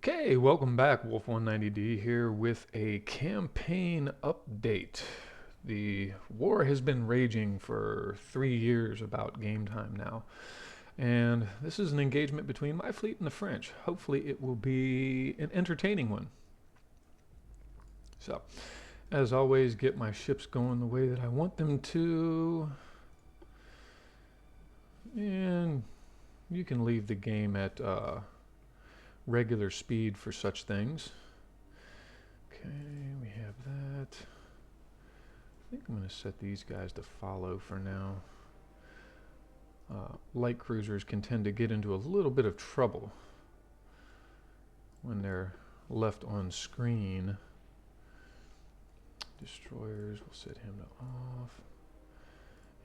Okay, welcome back. Wolf190D here with a campaign update. The war has been raging for 3 years about game time now, and this is an engagement between my fleet and the French. Hopefully, it will be an entertaining one. So, as always, get my ships going the way that I want them to, and you can leave the game at regular speed for such things. Okay, we have that. I think I'm going to set these guys to follow for now. Light cruisers can tend to get into a little bit of trouble when they're left on screen. Destroyers, we'll set him to off.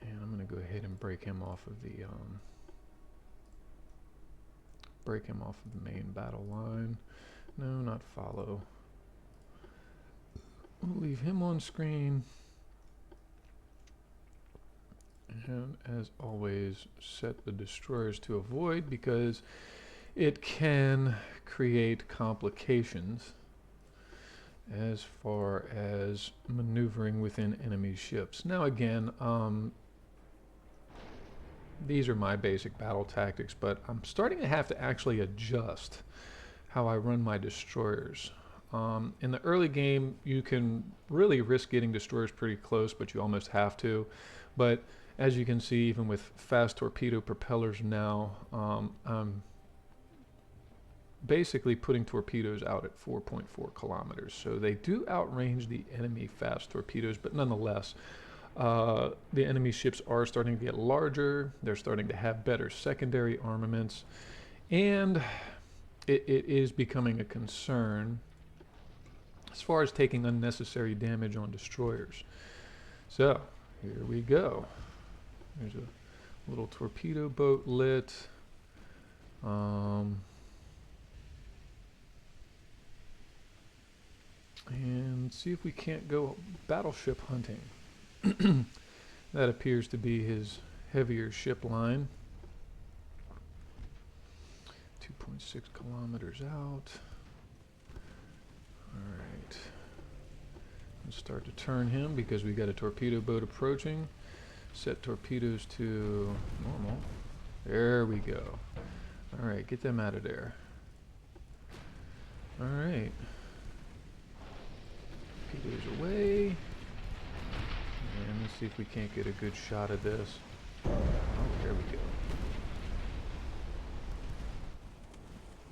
And I'm going to go ahead and break him off of the main battle line. No, not follow. We'll leave him on screen. And as always, set the destroyers to avoid because it can create complications as far as maneuvering within enemy ships. Now again, these are my basic battle tactics, but I'm starting to have to actually adjust how I run my destroyers. In the early game, you can really risk getting destroyers pretty close, but you almost have to. But as you can see, even with fast torpedo propellers now, I'm basically putting torpedoes out at 4.4 kilometers. So they do outrange the enemy fast torpedoes, but nonetheless, the enemy ships are starting to get larger. They're starting to have better secondary armaments, and it is becoming a concern as far as taking unnecessary damage on destroyers. So here we go. There's a little torpedo boat lit. And see if we can't go battleship hunting. That appears to be his heavier ship line. 2.6 kilometers out. Alright. Let's start to turn him because we got a torpedo boat approaching. Set torpedoes to normal. There we go. Alright, get them out of there. Alright. Torpedoes away. And let's see if we can't get a good shot of this. Oh, there we go.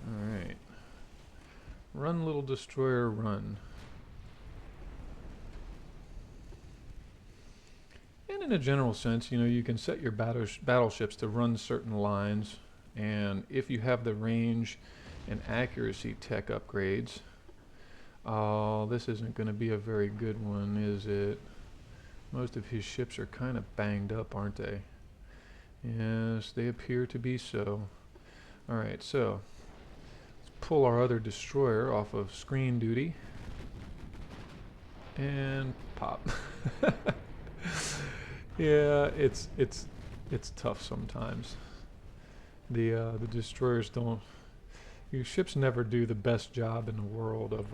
Alright. Run, little destroyer, run. And in a general sense, you can set your battleships to run certain lines, and if you have the range and accuracy tech upgrades, this isn't going to be a very good one, is it? Most of his ships are kind of banged up, aren't they? Yes, they appear to be so. Alright, so let's pull our other destroyer off of screen duty. And pop. Yeah, it's tough sometimes. The destroyers don't... Your ships never do the best job in the world of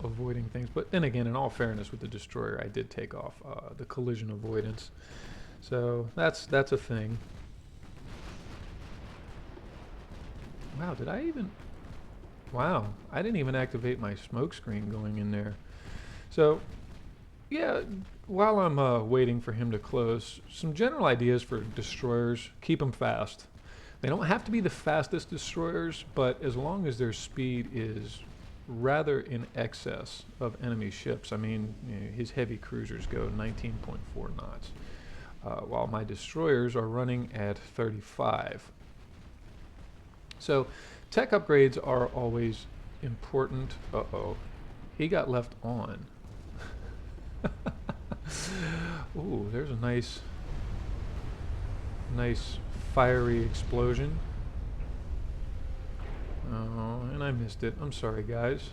avoiding things. But then again, in all fairness, with the destroyer, I did take off the collision avoidance. So that's a thing. Wow, did I even... Wow, I didn't even activate my smoke screen going in there. So, yeah, while I'm waiting for him to close, some general ideas for destroyers: keep them fast. They don't have to be the fastest destroyers, but as long as their speed is rather in excess of enemy ships. I mean, his heavy cruisers go 19.4 knots, while my destroyers are running at 35. So, tech upgrades are always important. Uh-oh, he got left on. Ooh, there's a nice fiery explosion. Oh, and I missed it. I'm sorry, guys.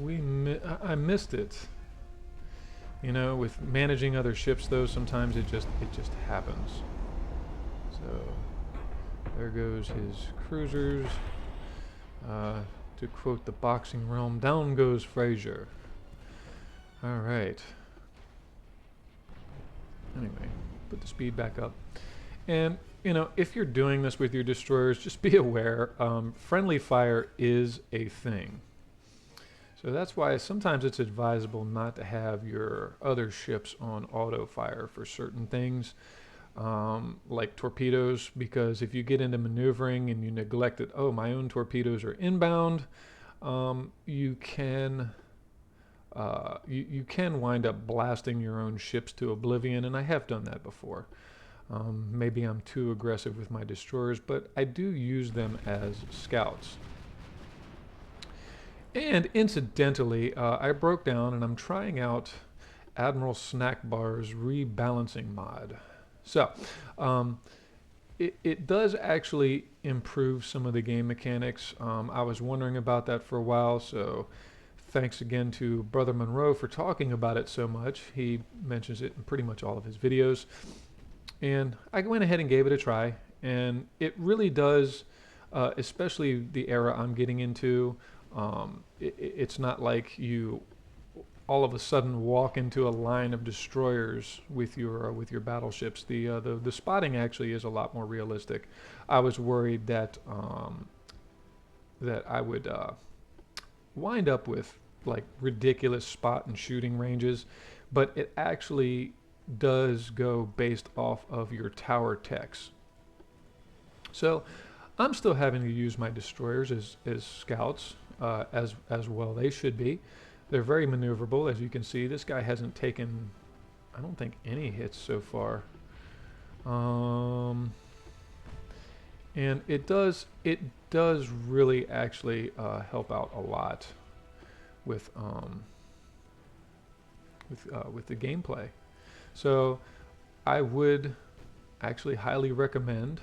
I missed it. You know, with managing other ships, though, sometimes it just happens. So there goes his cruisers. To quote the boxing realm, down goes Frazier. All right. Anyway, put the speed back up. And, you know, if you're doing this with your destroyers, just be aware, friendly fire is a thing. So that's why sometimes it's advisable not to have your other ships on auto fire for certain things, like torpedoes, because if you get into maneuvering and you neglect it, oh, my own torpedoes are inbound, you can you can wind up blasting your own ships to oblivion, and I have done that before. Maybe I'm too aggressive with my destroyers, but I do use them as scouts. And incidentally, I broke down and I'm trying out Admiral Snackbar's rebalancing mod. So, it does actually improve some of the game mechanics. I was wondering about that for a while, so thanks again to Brother Monroe for talking about it so much. He mentions it in pretty much all of his videos. And I went ahead and gave it a try, and it really does, especially the era I'm getting into. It's not like you all of a sudden walk into a line of destroyers with your battleships. The spotting actually is a lot more realistic. I was worried that that I would wind up with like ridiculous spot and shooting ranges, but it actually does go based off of your tower techs. So I'm still having to use my destroyers as scouts, as well they should be. They're very maneuverable, as you can see. This guy hasn't taken, I don't think, any hits so far. And it does really actually help out a lot with the gameplay. So I would actually highly recommend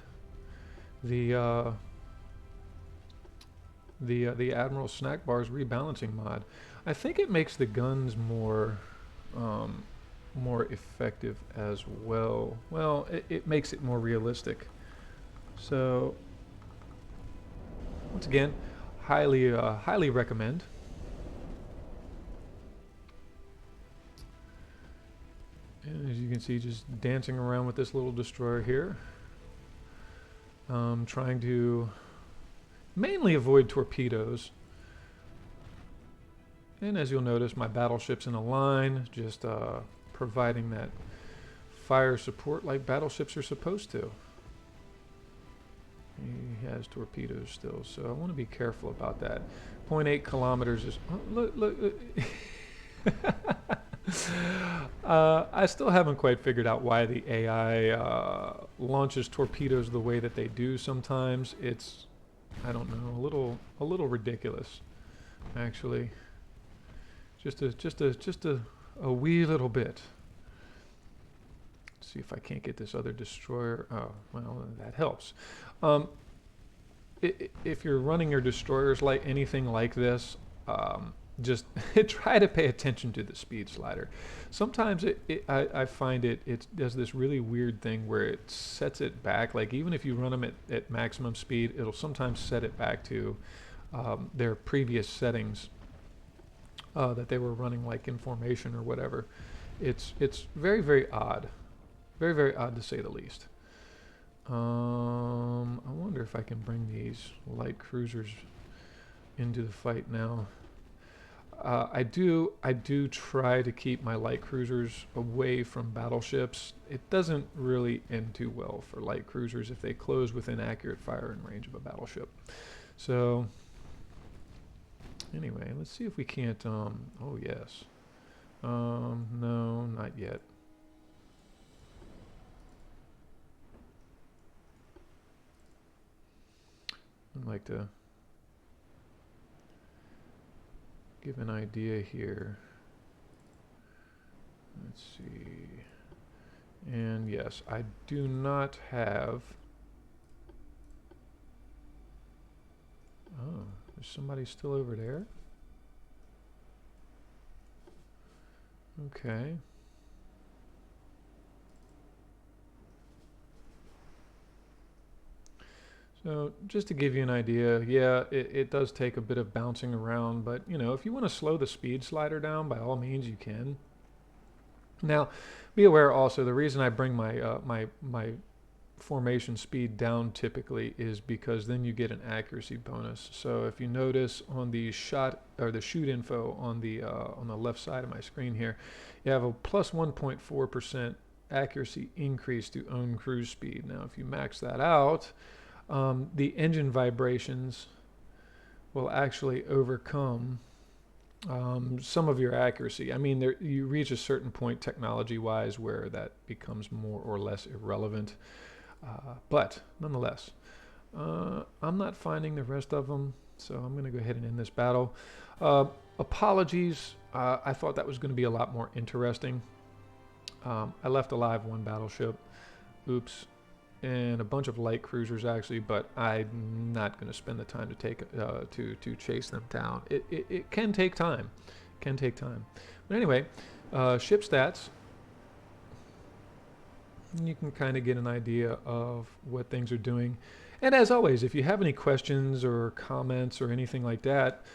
the Admiral Snackbar's rebalancing mod. I think it makes the guns more effective as well. Well, it makes it more realistic. So once again, highly recommend. And as you can see, just dancing around with this little destroyer here. Trying to mainly avoid torpedoes. And as you'll notice, my battleship's in a line, just providing that fire support like battleships are supposed to. He has torpedoes still, so I want to be careful about that. 0.8 kilometers is... Oh, look. I still haven't quite figured out why the AI launches torpedoes the way that they do sometimes. It's, I don't know, a little ridiculous, actually. Just a wee little bit. Let's see if I can't get this other destroyer. Oh, well, that helps. If you're running your destroyers like anything like this, just try to pay attention to the speed slider. Sometimes I find it does this really weird thing where it sets it back. Like even if you run them at maximum speed, it'll sometimes set it back to their previous settings that they were running, like in formation or whatever. It's very odd, very odd to say the least. I wonder if I can bring these light cruisers into the fight now. I do try to keep my light cruisers away from battleships. It doesn't really end too well for light cruisers if they close within accurate firing range of a battleship. So anyway, let's see if we can't, oh yes. No, not yet. I'd like to give an idea here. Let's see. And yes, I do not have... Oh, there's somebody still over there? Okay. So just to give you an idea, yeah, it does take a bit of bouncing around, but you know, if you want to slow the speed slider down, by all means you can. Now, be aware also the reason I bring my formation speed down typically is because then you get an accuracy bonus. So if you notice on the shot or the shoot info on the left side of my screen here, you have a plus 1.4% accuracy increase to own cruise speed. Now, if you max that out, the engine vibrations will actually overcome some of your accuracy. I mean, you reach a certain point technology-wise where that becomes more or less irrelevant. But nonetheless, I'm not finding the rest of them, so I'm going to go ahead and end this battle. Apologies. I thought that was going to be a lot more interesting. I left alive one battleship. Oops. And a bunch of light cruisers actually, but I'm not going to spend the time to take to chase them down. It can take time, can take time. But anyway, ship stats. You can kind of get an idea of what things are doing. And as always, if you have any questions or comments or anything like that,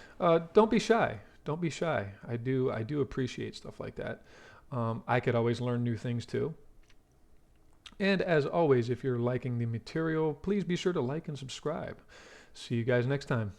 don't be shy. Don't be shy. I do appreciate stuff like that. I could always learn new things too. And as always, if you're liking the material, please be sure to like and subscribe. See you guys next time.